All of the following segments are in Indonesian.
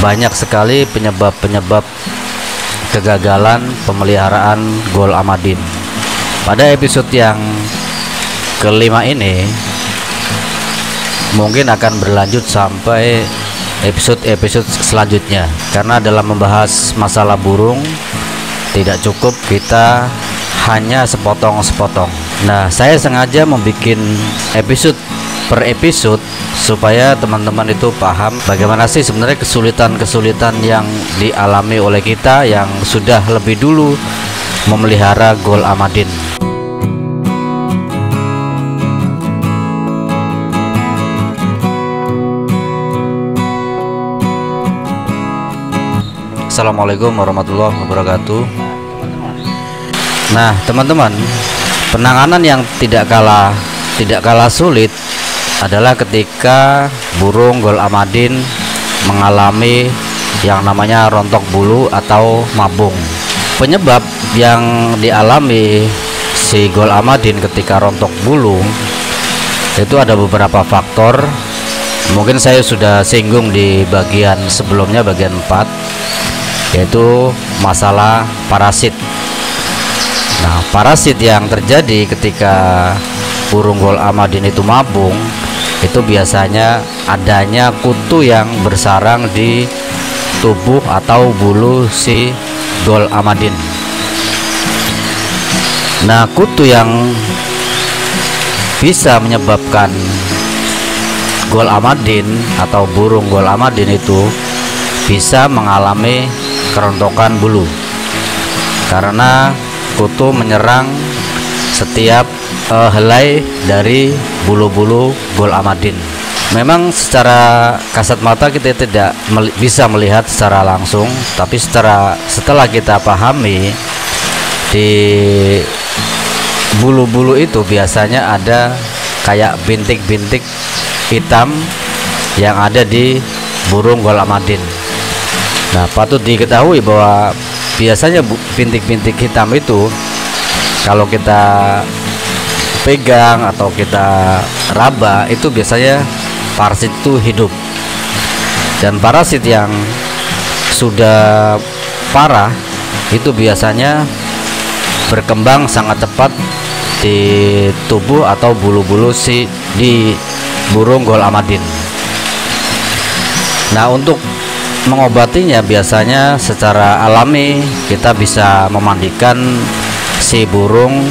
banyak sekali penyebab-penyebab kegagalan pemeliharaan Gol Amadin. Pada episode yang kelima ini mungkin akan berlanjut sampai episode-episode selanjutnya, karena dalam membahas masalah burung tidak cukup kita hanya sepotong-sepotong. Nah, saya sengaja membuat episode per episode supaya teman-teman itu paham bagaimana sih sebenarnya kesulitan-kesulitan yang dialami oleh kita yang sudah lebih dulu memelihara Gol Amadin. Assalamualaikum warahmatullahi wabarakatuh. Nah, teman-teman, penanganan yang tidak kalah sulit adalah ketika burung Gol Amadin mengalami yang namanya rontok bulu atau mabung. Penyebab yang dialami si Gol Amadin ketika rontok bulu itu ada beberapa faktor. Mungkin saya sudah singgung di bagian sebelumnya, bagian 4, yaitu masalah parasit. Nah, parasit yang terjadi ketika burung Gol Amadin itu mabung itu biasanya adanya kutu yang bersarang di tubuh atau bulu si Gol Amadin. Nah, kutu yang bisa menyebabkan Gol Amadin atau burung Gol Amadin itu bisa mengalami kerontokan bulu karena kutu menyerang setiap helai dari bulu-bulu Gol Amadin. Memang secara kasat mata kita tidak bisa melihat secara langsung, tapi setelah kita pahami di bulu-bulu itu biasanya ada kayak bintik-bintik hitam yang ada di burung Gol Amadin. Nah, patut diketahui bahwa biasanya bintik-bintik hitam itu kalau kita pegang atau kita raba itu biasanya parasit itu hidup, dan parasit yang sudah parah itu biasanya berkembang sangat cepat di tubuh atau bulu-bulu di burung Gol Amadin. Nah, untuk mengobatinya biasanya secara alami kita bisa memandikan si burung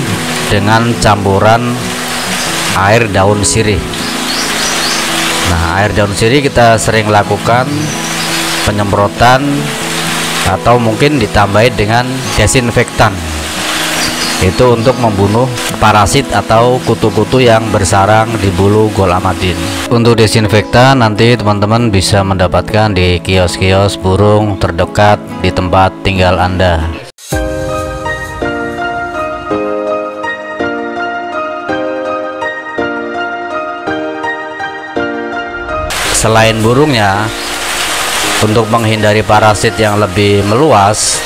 dengan campuran air daun sirih. Nah, air daun sirih kita sering lakukan penyemprotan atau mungkin ditambahi dengan desinfektan, itu untuk membunuh parasit atau kutu-kutu yang bersarang di bulu Gol Amadin. Untuk desinfektan nanti teman-teman bisa mendapatkan di kios-kios burung terdekat di tempat tinggal Anda. Selain burungnya, untuk menghindari parasit yang lebih meluas,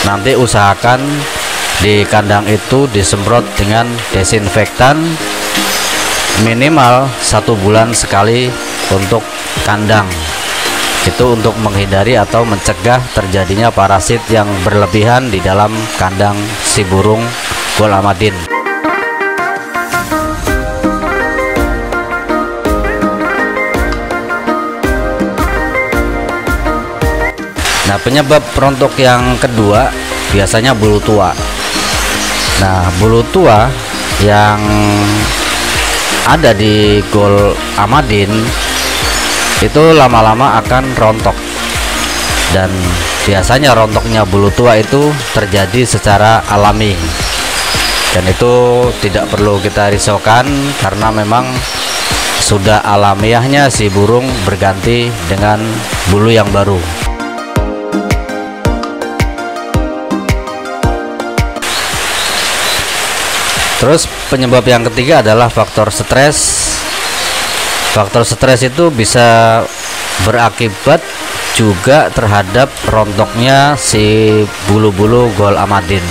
nanti usahakan di kandang itu disemprot dengan desinfektan minimal 1 bulan sekali untuk kandang. Itu untuk menghindari atau mencegah terjadinya parasit yang berlebihan di dalam kandang si burung Gol Amadin. Nah, penyebab rontok yang kedua biasanya bulu tua. Nah, bulu tua yang ada di Gol Amadin itu lama-lama akan rontok, dan biasanya rontoknya bulu tua itu terjadi secara alami, dan itu tidak perlu kita risaukan karena memang sudah alamiahnya si burung berganti dengan bulu yang baru. Terus penyebab yang ketiga adalah faktor stres. Faktor stres itu bisa berakibat juga terhadap rontoknya si bulu-bulu Gol Amadin.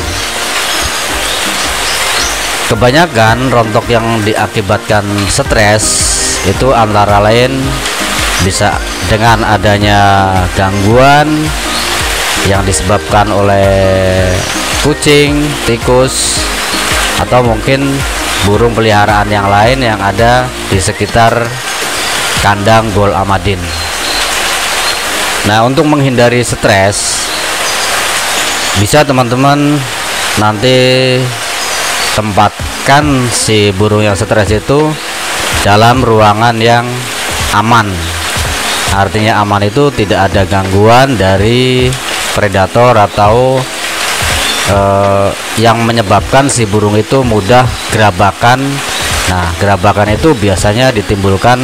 Kebanyakan rontok yang diakibatkan stres itu antara lain Bisa dengan adanya gangguan yang disebabkan oleh kucing, tikus, atau mungkin burung peliharaan yang lain yang ada di sekitar kandang Gol Ahmadin. Nah, untuk menghindari stres, bisa teman-teman nanti tempatkan si burung yang stres itu dalam ruangan yang aman. Artinya aman itu tidak ada gangguan dari predator atau yang menyebabkan si burung itu mudah gerabakan. Nah, gerabakan itu biasanya ditimbulkan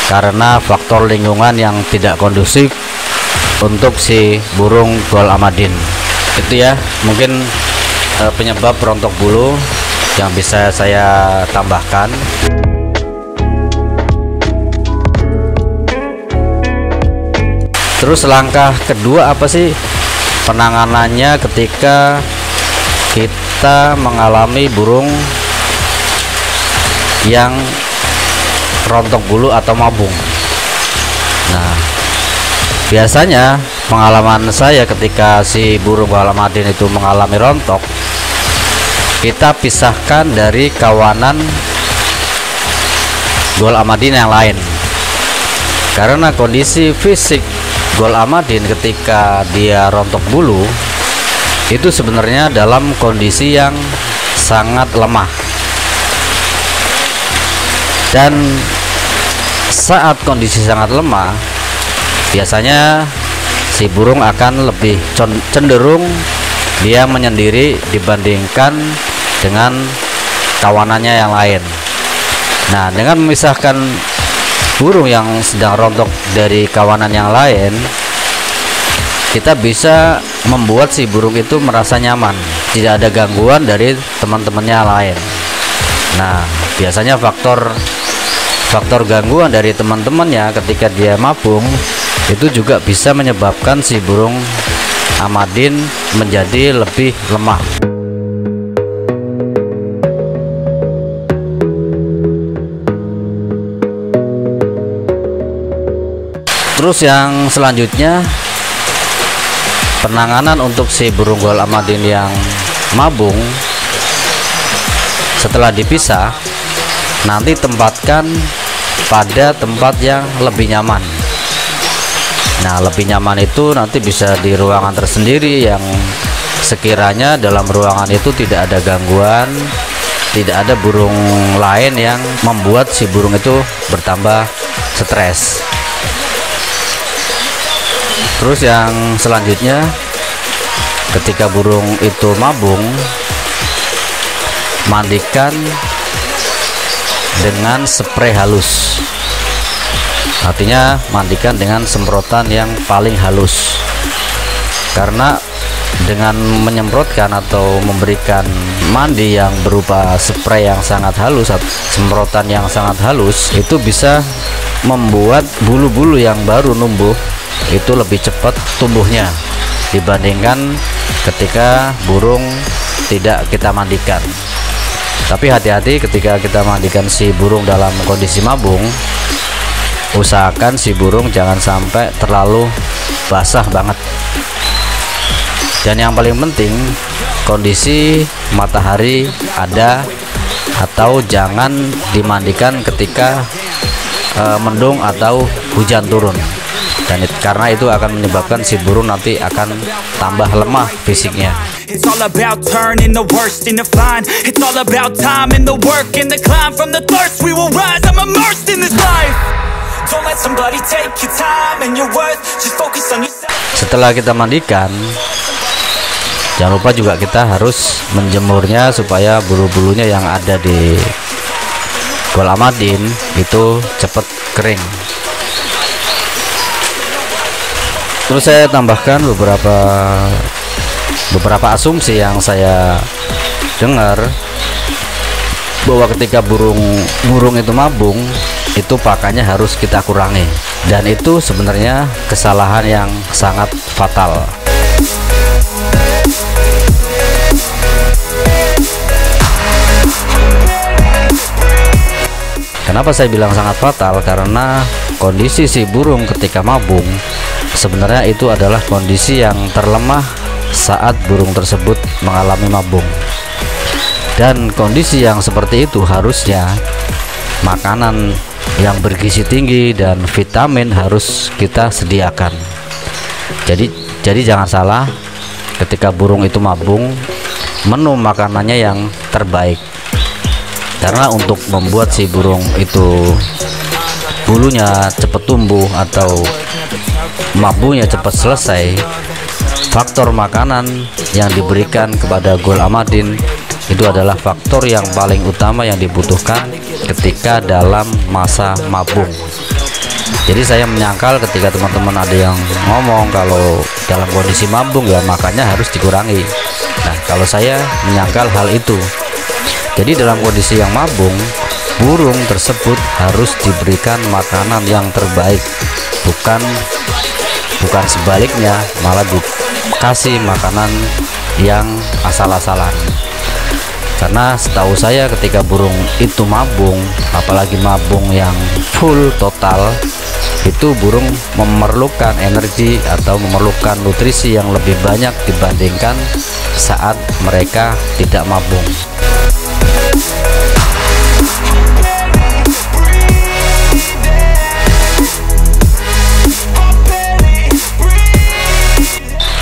karena faktor lingkungan yang tidak kondusif untuk si burung Gol Ahmadin. Itu ya mungkin penyebab rontok bulu yang bisa saya tambahkan. Terus langkah kedua apa sih penanganannya ketika kita mengalami burung yang rontok bulu atau mabung? Nah, biasanya pengalaman saya ketika si burung Gol Ahmadin itu mengalami rontok, kita pisahkan dari kawanan Gol Ahmadin yang lain, karena kondisi fisik Gol Ahmadin ketika dia rontok bulu itu sebenarnya dalam kondisi yang sangat lemah, dan saat kondisi sangat lemah biasanya si burung akan lebih cenderung dia menyendiri dibandingkan dengan kawanannya yang lain. Nah, dengan memisahkan burung yang sedang rontok dari kawanan yang lain, kita bisa membuat si burung itu merasa nyaman, tidak ada gangguan dari teman-temannya lain. Nah, biasanya faktor gangguan dari teman-temannya ketika dia mabung itu juga bisa menyebabkan si burung Ahmadin menjadi lebih lemah. Terus yang selanjutnya, penanganan untuk si burung Gol Ahmadin yang mabung setelah dipisah, nanti tempatkan pada tempat yang lebih nyaman. Nah, lebih nyaman itu nanti bisa di ruangan tersendiri yang sekiranya dalam ruangan itu tidak ada gangguan, tidak ada burung lain yang membuat si burung itu bertambah stres. Terus yang selanjutnya, ketika burung itu mabung, mandikan dengan spray halus. Artinya mandikan dengan semprotan yang paling halus, karena dengan menyemprotkan atau memberikan mandi yang berupa spray yang sangat halus, semprotan yang sangat halus, itu bisa membuat bulu-bulu yang baru numbuh itu lebih cepat tumbuhnya dibandingkan ketika burung tidak kita mandikan. Tapi hati-hati ketika kita mandikan si burung dalam kondisi mabung, usahakan si burung jangan sampai terlalu basah banget. Dan yang paling penting, kondisi matahari ada atau jangan dimandikan ketika mendung atau hujan turun. Dan karena itu akan menyebabkan si burung nanti akan tambah lemah fisiknya. It's all about turning the worst into fine. It's all about time and the work and the climb. From the thirst we will rise. I'm immersed in this life. Don't let somebody take your time and your worth. Just focus on yourself. Setelah kita mandikan, jangan lupa juga kita harus menjemurnya supaya bulu-bulunya yang ada di Gol Ahmadin itu cepat kering. Terus saya tambahkan beberapa asumsi yang saya dengar, bahwa ketika burung itu mabung, itu pakannya harus kita kurangi, dan itu sebenarnya kesalahan yang sangat fatal. Kenapa saya bilang sangat fatal? Karena kondisi si burung ketika mabung sebenarnya itu adalah kondisi yang terlemah saat burung tersebut mengalami mabung. Dan kondisi yang seperti itu harusnya makanan yang bergizi tinggi dan vitamin harus kita sediakan. Jadi jangan salah, ketika burung itu mabung, menu makanannya yang terbaik. Karena untuk membuat si burung itu bulunya cepat tumbuh atau mabungnya cepat selesai, faktor makanan yang diberikan kepada Ghoul Amadin itu adalah faktor yang paling utama yang dibutuhkan ketika dalam masa mabung. Jadi saya menyangkal ketika teman-teman ada yang ngomong kalau dalam kondisi mabung ya makannya harus dikurangi. Nah, kalau saya menyangkal hal itu. Jadi dalam kondisi yang mabung, burung tersebut harus diberikan makanan yang terbaik, bukan sebaliknya, malah dikasih makanan yang asal-asalan. Karena setahu saya ketika burung itu mabung, apalagi mabung yang full total, itu burung memerlukan energi atau memerlukan nutrisi yang lebih banyak dibandingkan saat mereka tidak mabung.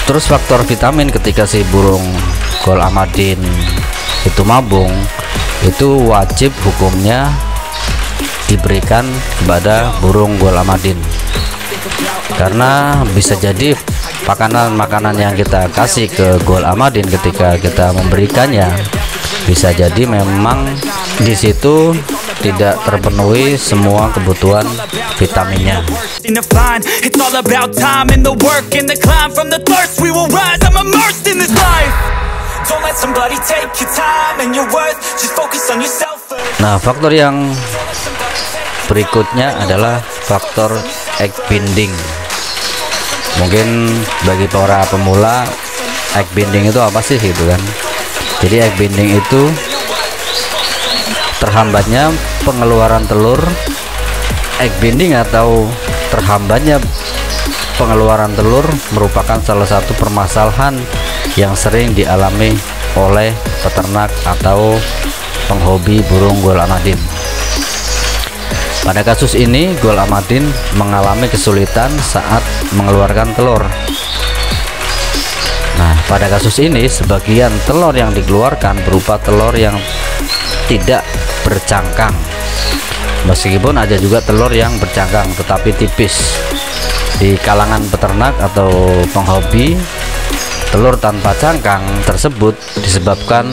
Terus faktor vitamin ketika si burung Ghoul Amadin itu mabung, itu wajib hukumnya diberikan kepada burung Ghoul Amadin. Karena bisa jadi makanan yang kita kasih ke Ghoul Amadin ketika kita memberikannya, bisa jadi memang di situ tidak terpenuhi semua kebutuhan vitaminnya. Nah, faktor yang berikutnya adalah faktor egg binding. Mungkin bagi para pemula, egg binding itu apa sih gitu kan. Jadi egg binding itu terhambatnya pengeluaran telur. Egg binding atau terhambatnya pengeluaran telur merupakan salah satu permasalahan yang sering dialami oleh peternak atau penghobi burung Ghoul Amadin. Pada kasus ini, Ghoul Amadin mengalami kesulitan saat mengeluarkan telur. Nah, pada kasus ini sebagian telur yang dikeluarkan berupa telur yang tidak bercangkang. Meskipun ada juga telur yang bercangkang tetapi tipis. Di kalangan peternak atau penghobi, telur tanpa cangkang tersebut disebabkan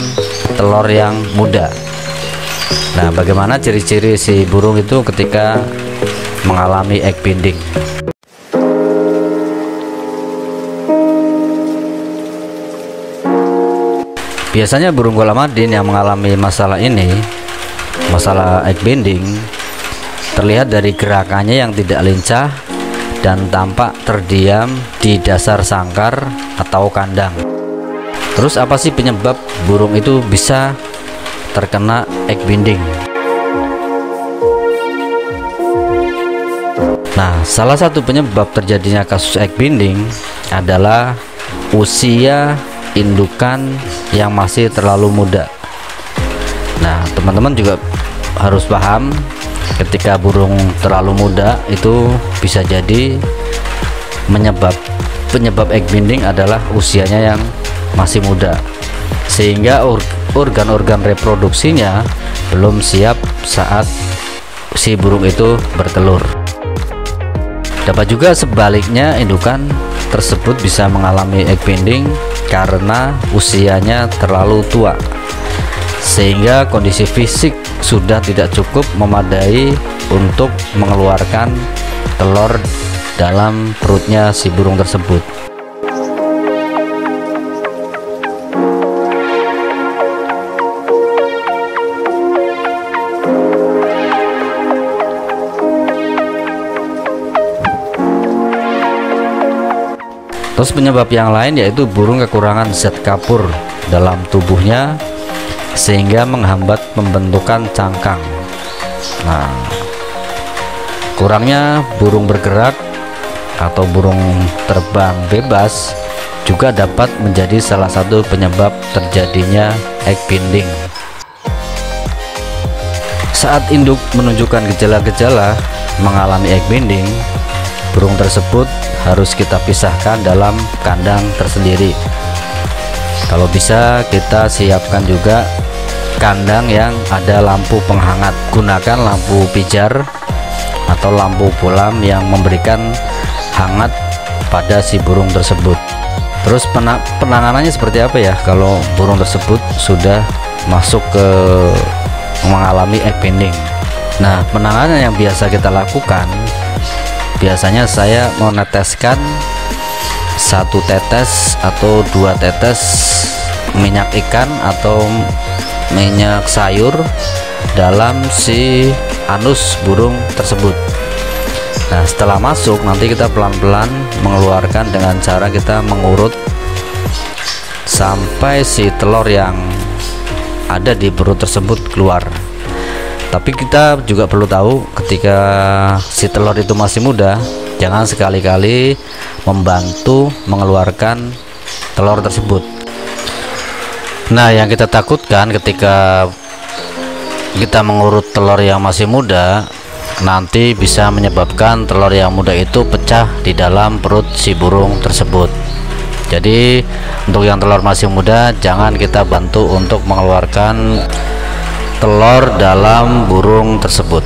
telur yang muda. Nah, bagaimana ciri-ciri si burung itu ketika mengalami egg binding? Biasanya burung Ghoul Amadin yang mengalami masalah ini, masalah egg binding, terlihat dari gerakannya yang tidak lincah dan tampak terdiam di dasar sangkar atau kandang. Terus apa sih penyebab burung itu bisa terkena egg binding? Nah, salah satu penyebab terjadinya kasus egg binding adalah usia indukan yang masih terlalu muda. Nah, teman-teman juga harus paham ketika burung terlalu muda itu bisa jadi penyebab egg binding adalah usianya yang masih muda, sehingga organ-organ reproduksinya belum siap saat si burung itu bertelur. Dapat juga sebaliknya, indukan tersebut bisa mengalami egg binding karena usianya terlalu tua, sehingga kondisi fisik sudah tidak cukup memadai untuk mengeluarkan telur dalam perutnya si burung tersebut. Terus penyebab yang lain yaitu burung kekurangan zat kapur dalam tubuhnya sehingga menghambat pembentukan cangkang. Nah, Kurangnya burung bergerak atau burung terbang bebas juga dapat menjadi salah satu penyebab terjadinya egg binding. Saat induk menunjukkan gejala-gejala mengalami egg binding, burung tersebut harus kita pisahkan dalam kandang tersendiri. Kalau bisa kita siapkan juga kandang yang ada lampu penghangat. Gunakan lampu pijar atau lampu bolam yang memberikan hangat pada si burung tersebut. Terus penanganannya seperti apa ya kalau burung tersebut sudah masuk ke mengalami egg binding? Nah, penanganan yang biasa kita lakukan, biasanya saya meneteskan 1 tetes atau 2 tetes minyak ikan atau minyak sayur dalam si anus burung tersebut. Nah, setelah masuk nanti kita pelan-pelan mengeluarkan dengan cara kita mengurut sampai si telur yang ada di perut tersebut keluar. Tapi kita juga perlu tahu ketika si telur itu masih muda, jangan sekali-kali membantu mengeluarkan telur tersebut. Nah, yang kita takutkan ketika kita mengurut telur yang masih muda, nanti bisa menyebabkan telur yang muda itu pecah di dalam perut si burung tersebut. Jadi untuk yang telur masih muda, jangan kita bantu untuk mengeluarkan telur dalam burung tersebut.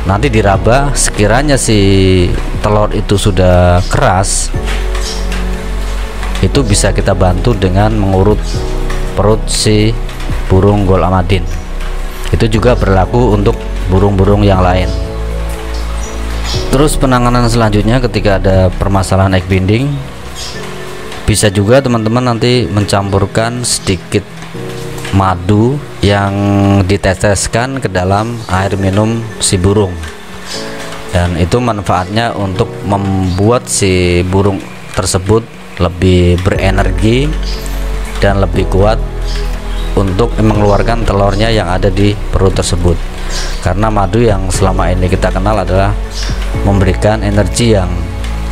Nanti diraba, sekiranya si telur itu sudah keras, itu bisa kita bantu dengan mengurut perut si burung Gold Amadin. Itu juga berlaku untuk burung-burung yang lain. Terus penanganan selanjutnya ketika ada permasalahan egg binding, bisa juga teman-teman nanti mencampurkan sedikit madu yang diteteskan ke dalam air minum si burung, dan itu manfaatnya untuk membuat si burung tersebut lebih berenergi dan lebih kuat untuk mengeluarkan telurnya yang ada di perut tersebut. Karena madu yang selama ini kita kenal adalah memberikan energi yang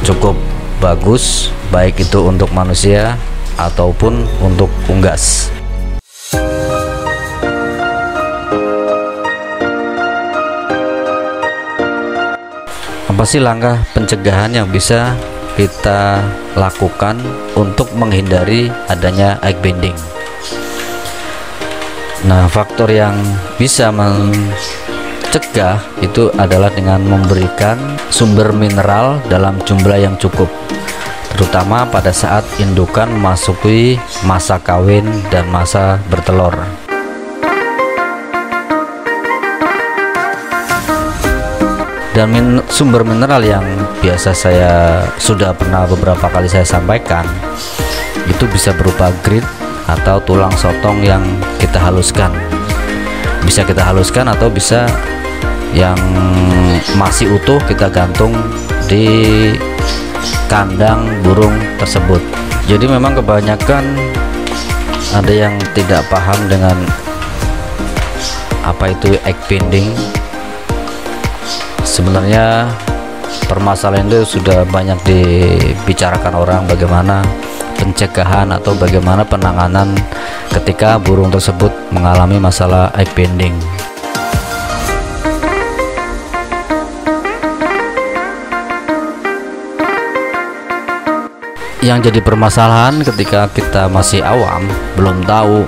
cukup bagus, baik itu untuk manusia ataupun untuk unggas. Apa sih langkah pencegahan yang bisa kita lakukan untuk menghindari adanya egg binding? Nah, faktor yang bisa mencegah itu adalah dengan memberikan sumber mineral dalam jumlah yang cukup, terutama pada saat indukan memasuki masa kawin dan masa bertelur. Dan sumber mineral yang biasa saya sudah pernah beberapa kali saya sampaikan, itu bisa berupa grit atau tulang sotong yang kita haluskan. Bisa kita haluskan atau bisa yang masih utuh kita gantung di kandang burung tersebut. Jadi memang kebanyakan ada yang tidak paham dengan apa itu egg binding. Sebenarnya permasalahan itu sudah banyak dibicarakan orang, bagaimana pencegahan atau bagaimana penanganan ketika burung tersebut mengalami masalah egg binding. Yang jadi permasalahan ketika kita masih awam, belum tahu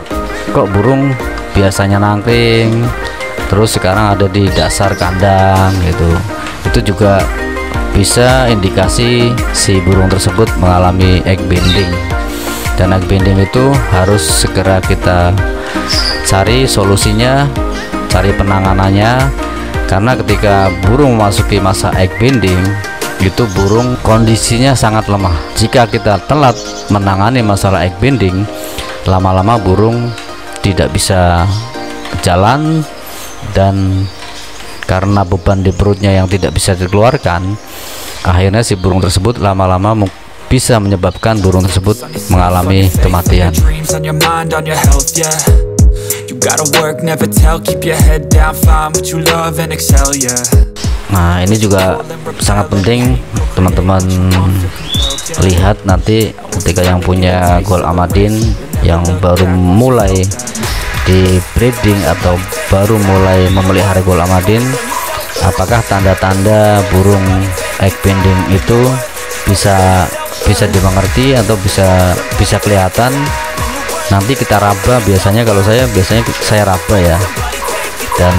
kok burung biasanya nangkring terus sekarang ada di dasar kandang gitu, itu juga bisa indikasi si burung tersebut mengalami egg binding. Dan egg binding itu harus segera kita cari solusinya, cari penanganannya, karena ketika burung memasuki masa egg binding itu burung kondisinya sangat lemah. Jika kita telat menangani masalah egg binding, lama-lama burung tidak bisa jalan, dan karena beban di perutnya yang tidak bisa dikeluarkan, akhirnya si burung tersebut lama-lama bisa menyebabkan burung tersebut mengalami kematian. Nah, ini juga sangat penting teman-teman lihat nanti ketika yang punya Gold Amadin yang baru mulai di breeding atau baru mulai memelihara Gold Amadin, apakah tanda-tanda burung egg pending itu bisa dimengerti atau bisa kelihatan. Nanti kita raba, biasanya saya raba ya, dan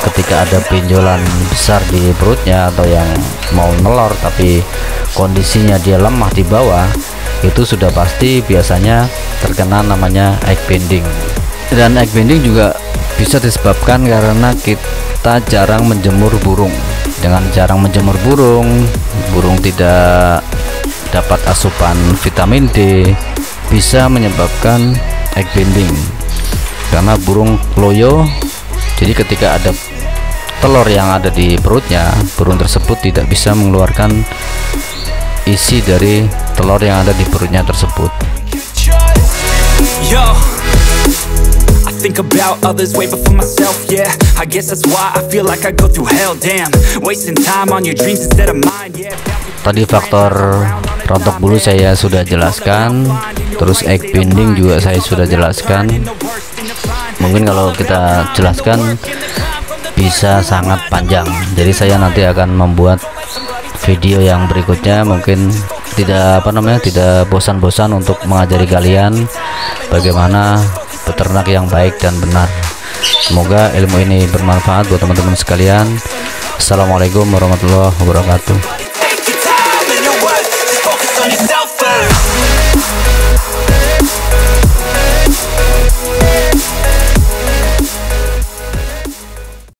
ketika ada benjolan besar di perutnya atau yang mau nelor tapi kondisinya dia lemah di bawah, itu sudah pasti biasanya terkena namanya egg bending. Dan egg bending juga bisa disebabkan karena kita jarang menjemur burung. Dengan jarang menjemur burung tidak dapat asupan vitamin D, bisa menyebabkan egg bending karena burung loyo. Jadi ketika ada telur yang ada di perutnya, burung tersebut tidak bisa mengeluarkan isi dari telur yang ada di perutnya tersebut. Think about others way before myself, yeah. I guess that's why I feel like I go through hell, damn. Wasting time on your dreams instead of mine, yeah. Tadi faktor rontok bulu saya sudah jelaskan, terus egg bending juga saya sudah jelaskan. Mungkin kalau kita jelaskan bisa sangat panjang, jadi saya nanti akan membuat video yang berikutnya, mungkin tidak bosan-bosan untuk mengajari kalian bagaimana peternak yang baik dan benar. Semoga ilmu ini bermanfaat buat teman-teman sekalian. Assalamualaikum warahmatullahi wabarakatuh.